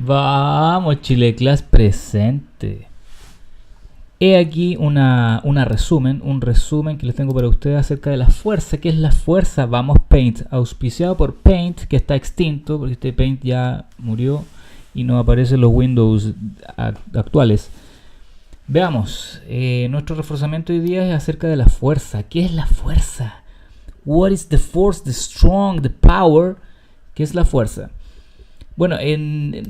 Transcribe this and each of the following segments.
Vamos, Chile Class presente. He aquí un resumen que les tengo para ustedes acerca de la fuerza. ¿Qué es la fuerza? Vamos Paint, auspiciado por Paint, que está extinto, porque este Paint ya murió y no aparecen los Windows actuales. Veamos, nuestro reforzamiento hoy día es acerca de la fuerza. ¿Qué es la fuerza? What is the force, the strong, the power? ¿Qué es la fuerza? Bueno,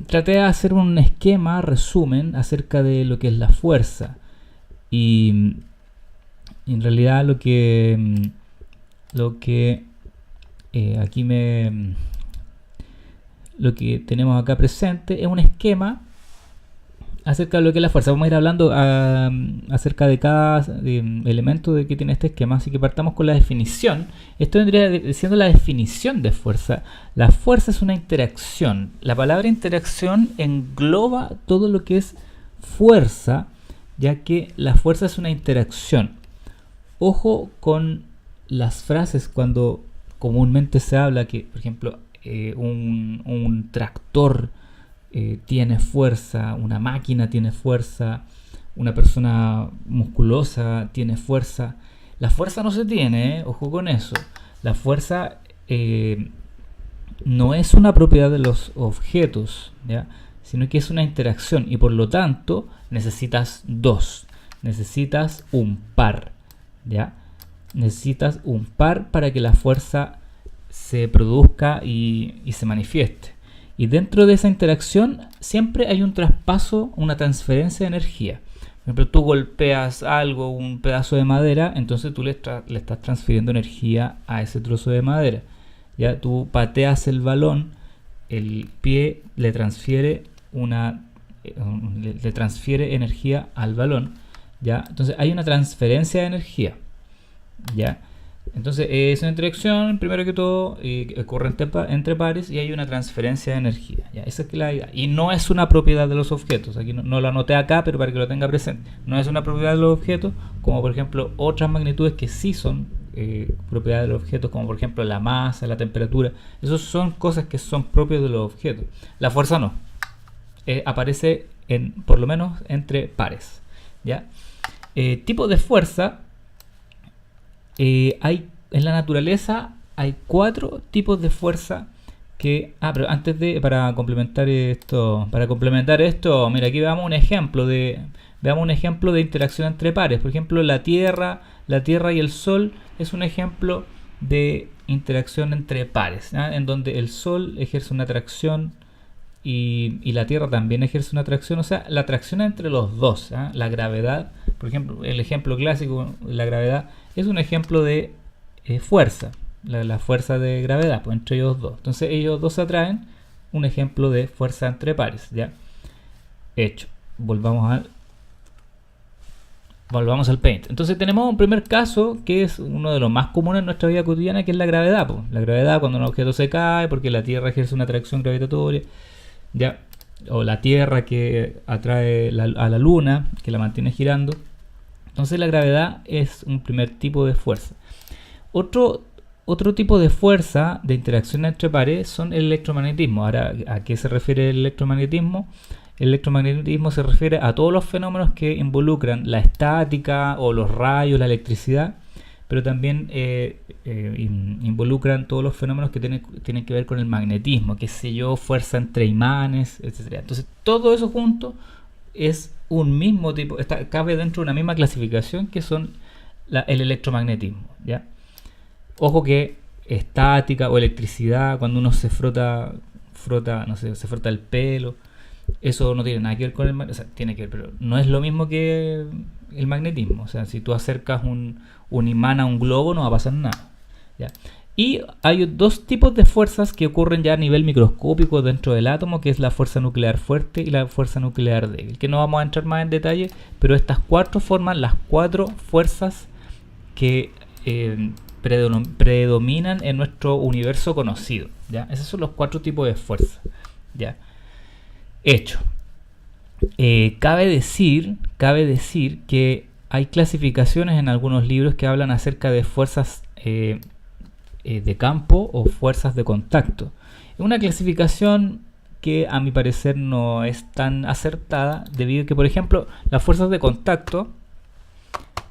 traté de hacer un esquema, resumen, acerca de lo que es la fuerza. Y en realidad lo que lo que tenemos acá presente es un esquema acerca de lo que es la fuerza. Vamos a ir hablando acerca de cada elemento de que tiene este esquema, así que partamos con la definición. Esto vendría siendo la definición de fuerza. La fuerza es una interacción. La palabra interacción engloba todo lo que es fuerza, ya que la fuerza es una interacción. Ojo con las frases cuando comúnmente se habla que, por ejemplo, un tractor tiene fuerza, una máquina tiene fuerza, una persona musculosa tiene fuerza. La fuerza no se tiene, ojo con eso. La fuerza no es una propiedad de los objetos, ¿ya? Sino que es una interacción y por lo tanto necesitas dos, necesitas un par, ¿ya? Necesitas un par para que la fuerza se produzca y se manifieste. Y dentro de esa interacción siempre hay un traspaso, una transferencia de energía. Por ejemplo, tú golpeas algo, un pedazo de madera, entonces tú le estás transfiriendo energía a ese trozo de madera. Ya tú pateas el balón, el pie le transfiere energía al balón, ¿ya? Entonces hay una transferencia de energía, ¿ya? Entonces es una interacción, primero que todo, ocurre entre pares y hay una transferencia de energía, ¿ya? Esa es la idea. Y no es una propiedad de los objetos, aquí no lo anoté acá, pero para que lo tenga presente. No es una propiedad de los objetos, como por ejemplo otras magnitudes que sí son propiedad de los objetos, como por ejemplo la masa, la temperatura. Esas son cosas que son propias de los objetos. La fuerza no. Aparece por lo menos entre pares, ¿ya? Tipo de fuerza. En la naturaleza hay 4 tipos de fuerza que... pero para complementar esto, mira, aquí veamos un ejemplo de interacción entre pares. Por ejemplo, la Tierra y el Sol es un ejemplo de interacción entre pares, ¿ya? En donde el Sol ejerce una atracción y la Tierra también ejerce una atracción, o sea, la atracción entre los dos, ¿ya? La gravedad, por ejemplo, el ejemplo clásico, la gravedad, es un ejemplo de fuerza, la fuerza de gravedad, pues entre ellos dos. Entonces ellos dos se atraen, un ejemplo de fuerza entre pares, ¿ya? Hecho. Volvamos al Paint. Entonces tenemos un primer caso que es uno de los más comunes en nuestra vida cotidiana, que es la gravedad, pues. La gravedad, cuando un objeto se cae porque la Tierra ejerce una atracción gravitatoria, ¿ya? O la Tierra que atrae a la Luna, que la mantiene girando. Entonces la gravedad es un primer tipo de fuerza. Otro tipo de fuerza de interacción entre pares son el electromagnetismo. Ahora, ¿a qué se refiere el electromagnetismo? El electromagnetismo se refiere a todos los fenómenos que involucran la estática o los rayos, la electricidad, pero también involucran todos los fenómenos que tienen que ver con el magnetismo, qué sé yo, fuerza entre imanes, etc. Entonces, todo eso junto es un mismo tipo, cabe dentro de una misma clasificación que son el electromagnetismo, ¿ya? Ojo que estática o electricidad, cuando uno se frota, no sé, se frota el pelo, eso no tiene nada que ver con el magnetismo, o sea, tiene que ver, pero no es lo mismo que el magnetismo. O sea, si tú acercas un imán a un globo no va a pasar nada, ¿ya? Y hay 2 tipos de fuerzas que ocurren ya a nivel microscópico dentro del átomo, que es la fuerza nuclear fuerte y la fuerza nuclear débil, que no vamos a entrar más en detalle, pero estas 4 forman las 4 fuerzas que predominan en nuestro universo conocido, ¿ya? Esos son los 4 tipos de fuerza, ¿ya? Hecho. Cabe decir que hay clasificaciones en algunos libros que hablan acerca de fuerzas de campo o fuerzas de contacto. Es una clasificación que a mi parecer no es tan acertada, debido a que, por ejemplo, las fuerzas de contacto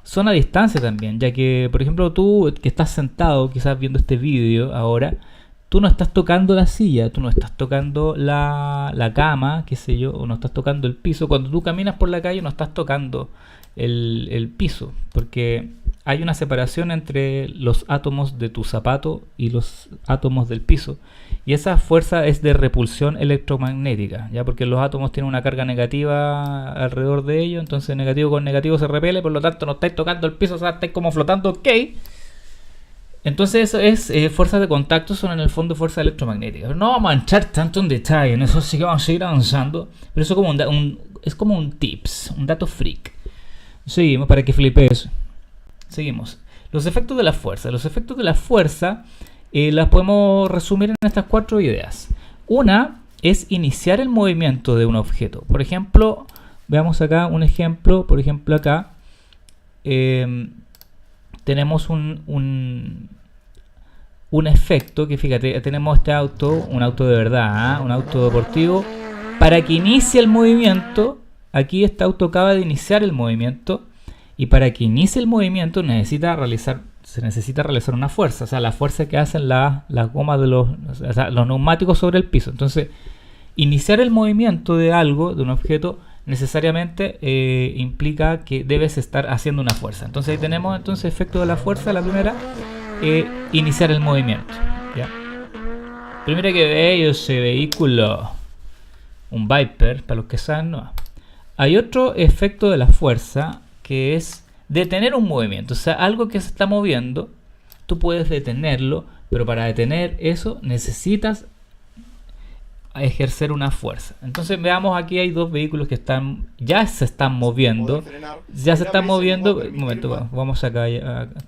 son a distancia también, ya que, por ejemplo, tú que estás sentado quizás viendo este vídeo ahora, tú no estás tocando la silla, tú no estás tocando la cama, qué sé yo, o no estás tocando el piso. Cuando tú caminas por la calle no estás tocando el piso, porque hay una separación entre los átomos de tu zapato y los átomos del piso. Y esa fuerza es de repulsión electromagnética, ya, porque los átomos tienen una carga negativa alrededor de ellos, entonces negativo con negativo se repele, por lo tanto no estáis tocando el piso, o sea, estáis como flotando, ok. Entonces eso es fuerzas de contacto, son en el fondo fuerzas electromagnéticas. No vamos a entrar tanto en detalle, en eso sí que vamos a seguir avanzando, pero eso como es como un tips, un dato freak. Seguimos para que flipes. Seguimos. Los efectos de la fuerza. Los efectos de la fuerza las podemos resumir en estas 4 ideas. Una es iniciar el movimiento de un objeto. Por ejemplo, veamos acá un ejemplo. Por ejemplo, acá tenemos un efecto que, fíjate, tenemos este auto, un auto de verdad, un auto deportivo. Para que inicie el movimiento, aquí este auto acaba de iniciar el movimiento. Y para que inicie el movimiento se necesita realizar una fuerza, o sea, la fuerza que hacen las gomas de los neumáticos sobre el piso. Entonces, iniciar el movimiento de algo, de un objeto, necesariamente implica que debes estar haciendo una fuerza. Entonces ahí tenemos entonces efecto de la fuerza, la primera, iniciar el movimiento. ¿Ya? Primero que veo ese vehículo, un Viper, para los que saben, no. Hay otro efecto de la fuerza, que es detener un movimiento. O sea, algo que se está moviendo, tú puedes detenerlo, pero para detener eso necesitas ejercer una fuerza. Entonces veamos, aquí hay 2 vehículos que ya se están moviendo. Ya se están moviendo. Un momento, vamos a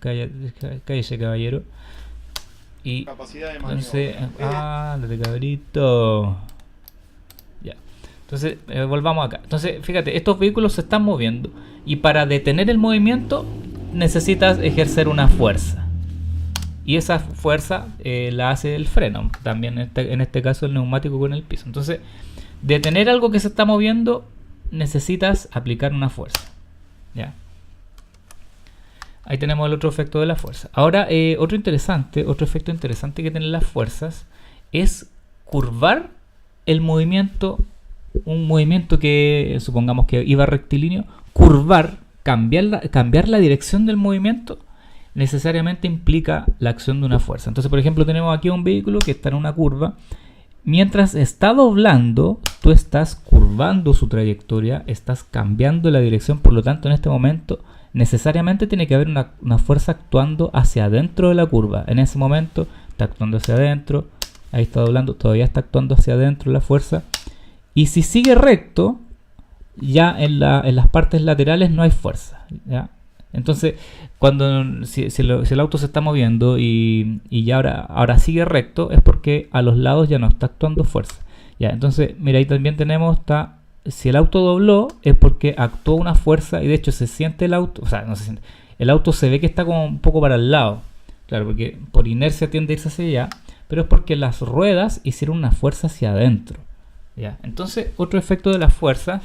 cállese, caballero. Y entonces, dale, cabrito. Ya. Entonces, volvamos acá. Entonces, fíjate, estos vehículos se están moviendo. Y para detener el movimiento necesitas ejercer una fuerza. Y esa fuerza la hace el freno. También en este caso el neumático con el piso. Entonces, detener algo que se está moviendo necesitas aplicar una fuerza. ¿Ya? Ahí tenemos el otro efecto de la fuerza. Ahora, otro efecto interesante que tienen las fuerzas es curvar el movimiento. Un movimiento que supongamos que iba rectilíneo, curvar, cambiar la dirección del movimiento necesariamente implica la acción de una fuerza. Entonces, por ejemplo, tenemos aquí un vehículo que está en una curva. Mientras está doblando, tú estás curvando su trayectoria, estás cambiando la dirección. Por lo tanto, en este momento necesariamente tiene que haber una fuerza actuando hacia adentro de la curva. En ese momento está actuando hacia adentro, ahí está doblando, todavía está actuando hacia adentro la fuerza. Y si sigue recto, ya en las partes laterales no hay fuerza, ¿ya? Entonces, si el auto se está moviendo y ya ahora sigue recto, es porque a los lados ya no está actuando fuerza. ¿Ya? Entonces, mira, ahí también tenemos, si el auto dobló, es porque actuó una fuerza y de hecho se siente el auto, o sea, no se siente, el auto se ve que está como un poco para el lado. Claro, porque por inercia tiende a irse hacia allá, pero es porque las ruedas hicieron una fuerza hacia adentro. ¿Ya? Entonces, otro efecto de las fuerzas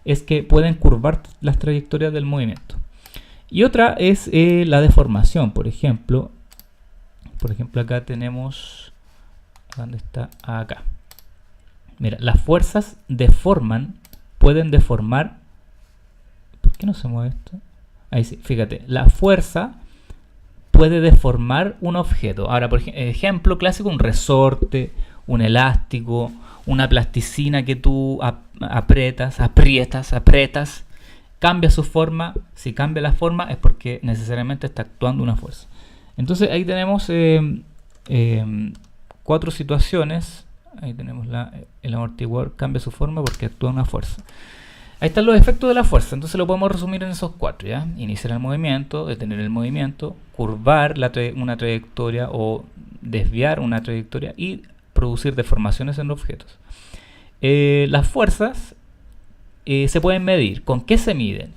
es que pueden curvar las trayectorias del movimiento. Y otra es la deformación. Por ejemplo, acá tenemos, ¿dónde está? Acá. Mira, las fuerzas pueden deformar. ¿Por qué no se mueve esto? Ahí sí, fíjate, la fuerza puede deformar un objeto. Ahora, por ejemplo clásico, un resorte, un elástico, una plasticina que tú aprietas, cambia su forma. Si cambia la forma es porque necesariamente está actuando una fuerza. Entonces ahí tenemos 4 situaciones. Ahí tenemos el amortiguador cambia su forma porque actúa una fuerza. Ahí están los efectos de la fuerza. Entonces lo podemos resumir en esos 4, ¿ya? Iniciar el movimiento, detener el movimiento, curvar una trayectoria o desviar una trayectoria y producir deformaciones en los objetos. Las fuerzas se pueden medir. ¿Con qué se miden?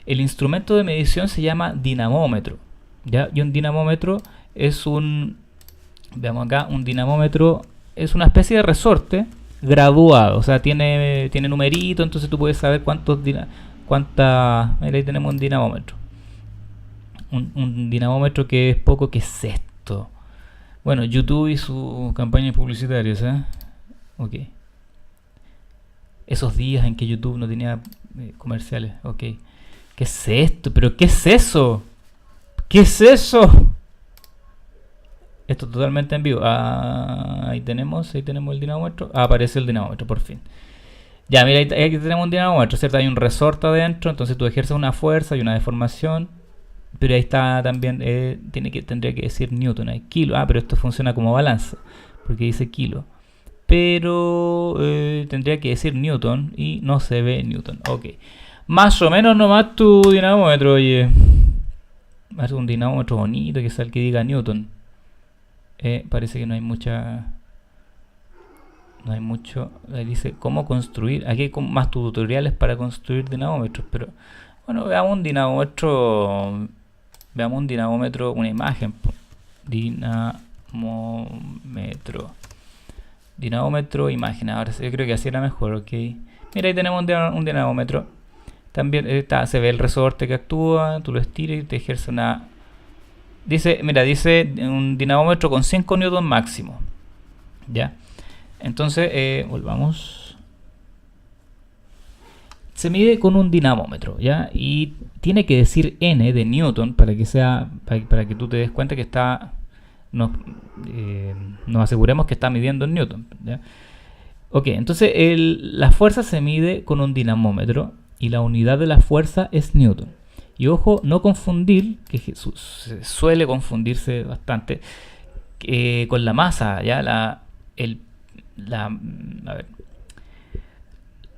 El instrumento de medición se llama dinamómetro, ¿ya? Y un dinamómetro es veamos acá, un dinamómetro es una especie de resorte graduado, o sea, tiene numerito, entonces tú puedes saber mira, ahí tenemos un dinamómetro. Un dinamómetro que es poco. ¿Qué es esto? Bueno, YouTube y sus campañas publicitarias, ok. Esos días en que YouTube no tenía comerciales, ok. ¿Qué es esto? ¿Pero qué es eso? ¿Qué es eso? Esto totalmente en vivo. Ahí tenemos el dinamómetro. Aparece el dinamómetro, por fin. Ya, mira, aquí tenemos un dinamómetro, ¿cierto? Hay un resorte adentro, entonces tú ejerces una fuerza y una deformación. Pero ahí está también, tendría que decir Newton, hay kilo. Pero esto funciona como balanza, porque dice kilo. Pero tendría que decir Newton y no se ve Newton. Ok. Más o menos nomás tu dinamómetro, oye. Es un dinamómetro bonito, que sea el que diga Newton. Parece que no hay mucha... No hay mucho. Ahí dice cómo construir. Aquí hay más tutoriales para construir dinamómetros. Pero bueno, veamos un dinamómetro. Veamos un dinamómetro, una imagen. Dinamómetro, imagen. Ahora yo creo que así era mejor, ok. Mira, ahí tenemos un dinamómetro. También se ve el resorte que actúa. Tú lo estiras y te ejerce una... Dice un dinamómetro con 5 newton máximo. Ya. Entonces, volvamos. Se mide con un dinamómetro, ¿ya? Y tiene que decir N de Newton para que tú te des cuenta que nos aseguremos que está midiendo en Newton, ¿ya? Ok, entonces la fuerza se mide con un dinamómetro y la unidad de la fuerza es Newton. Y ojo, no confundir, que se suele confundirse bastante, con la masa, ¿ya?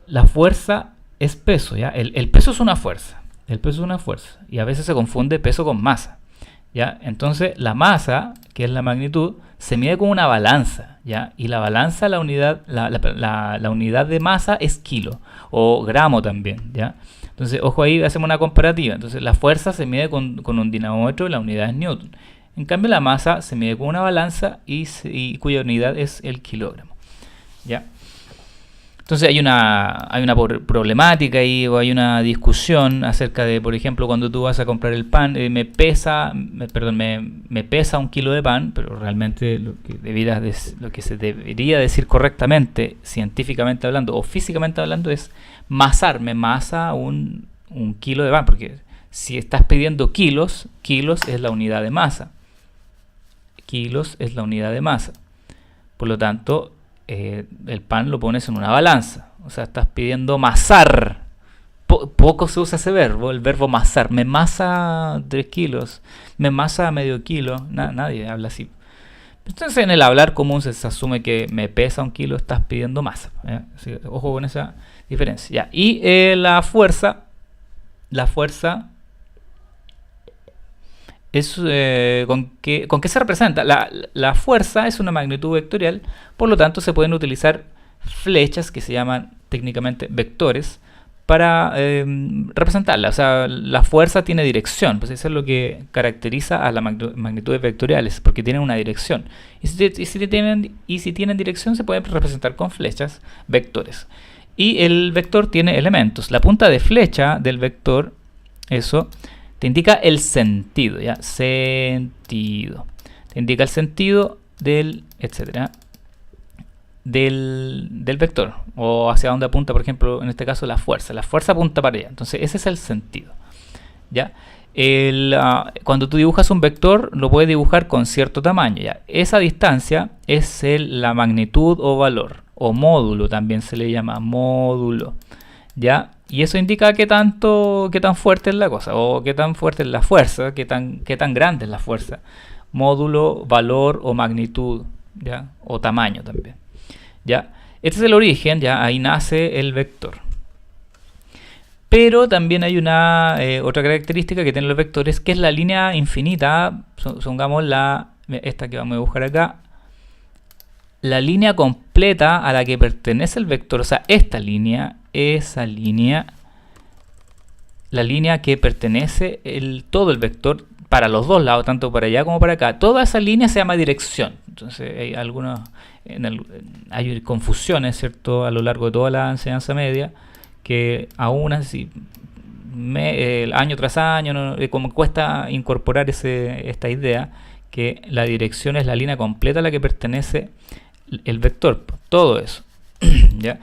La fuerza es peso, ¿ya? El peso es una fuerza. El peso es una fuerza. Y a veces se confunde peso con masa, ¿ya? Entonces la masa, que es la magnitud, se mide con una balanza, ¿ya? Y la balanza, la unidad de masa es kilo o gramo también, ¿ya? Entonces, ojo, ahí hacemos una comparativa. Entonces la fuerza se mide con un dinamómetro y la unidad es Newton. En cambio la masa se mide con una balanza y cuya unidad es el kilogramo. ¿Ya? Entonces hay una problemática ahí, o hay una discusión acerca de, por ejemplo, cuando tú vas a comprar el pan, me pesa 1 kilo de pan, pero realmente lo que se debería decir correctamente, científicamente hablando o físicamente hablando, es masar. Me masa un kilo de pan, porque si estás pidiendo kilos es la unidad de masa. Kilos es la unidad de masa. Por lo tanto, el pan lo pones en una balanza. O sea, estás pidiendo masar. Poco se usa ese verbo, el verbo masar. Me masa 3 kilos. Me masa medio kilo. Nadie habla así. Entonces, en el hablar común se asume que me pesa 1 kilo, estás pidiendo masa. Así, ojo con esa diferencia. Y la fuerza es ¿con qué se representa? La fuerza es una magnitud vectorial, por lo tanto se pueden utilizar flechas que se llaman técnicamente vectores para representarla. O sea, la fuerza tiene dirección, pues eso es lo que caracteriza a las magnitudes vectoriales, porque tienen una dirección. Y si tienen dirección, se pueden representar con flechas vectores. Y el vector tiene elementos. La punta de flecha del vector, eso te indica el sentido, ¿ya? Sentido. Te indica el sentido del, etcétera, del vector. O hacia dónde apunta, por ejemplo, en este caso la fuerza. La fuerza apunta para allá. Entonces, ese es el sentido, ¿ya? Cuando tú dibujas un vector, lo puedes dibujar con cierto tamaño, ¿ya? Esa distancia es la magnitud o valor. O módulo también se le llama módulo, ¿ya? Y eso indica qué tan fuerte es la cosa, o qué tan fuerte es la fuerza, qué tan grande es la fuerza. Módulo, valor o magnitud, ¿ya? O tamaño también, ¿ya? Este es el origen, ¿ya? Ahí nace el vector. Pero también hay otra característica que tienen los vectores, que es la línea infinita. Supongamos esta que vamos a dibujar acá. La línea completa a la que pertenece el vector, o sea, esta línea, la línea que pertenece todo el vector, para los dos lados, tanto para allá como para acá. Toda esa línea se llama dirección. Entonces hay hay confusiones, ¿cierto?, a lo largo de toda la enseñanza media, que aún así, año tras año, como cuesta incorporar esta idea, que la dirección es la línea completa a la que pertenece el vector, todo eso. ¿Ya?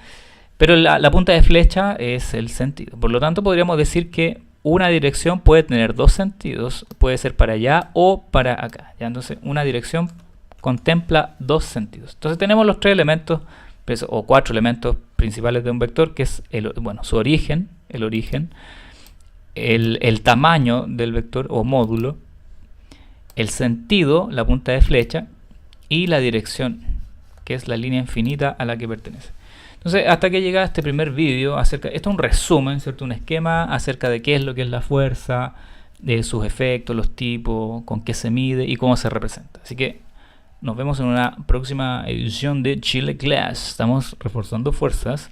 Pero la punta de flecha es el sentido. Por lo tanto, podríamos decir que una dirección puede tener dos sentidos, puede ser para allá o para acá. ¿Ya? Entonces, una dirección contempla dos sentidos. Entonces, tenemos los tres elementos o cuatro elementos principales de un vector, que es su origen, el tamaño del vector o módulo, el sentido, la punta de flecha, y la dirección, que es la línea infinita a la que pertenece. Entonces, hasta que llega este primer vídeo esto es un resumen, ¿cierto? Un esquema acerca de qué es lo que es la fuerza, de sus efectos, los tipos, con qué se mide y cómo se representa. Así que nos vemos en una próxima edición de Chile Class. Estamos reforzando fuerzas.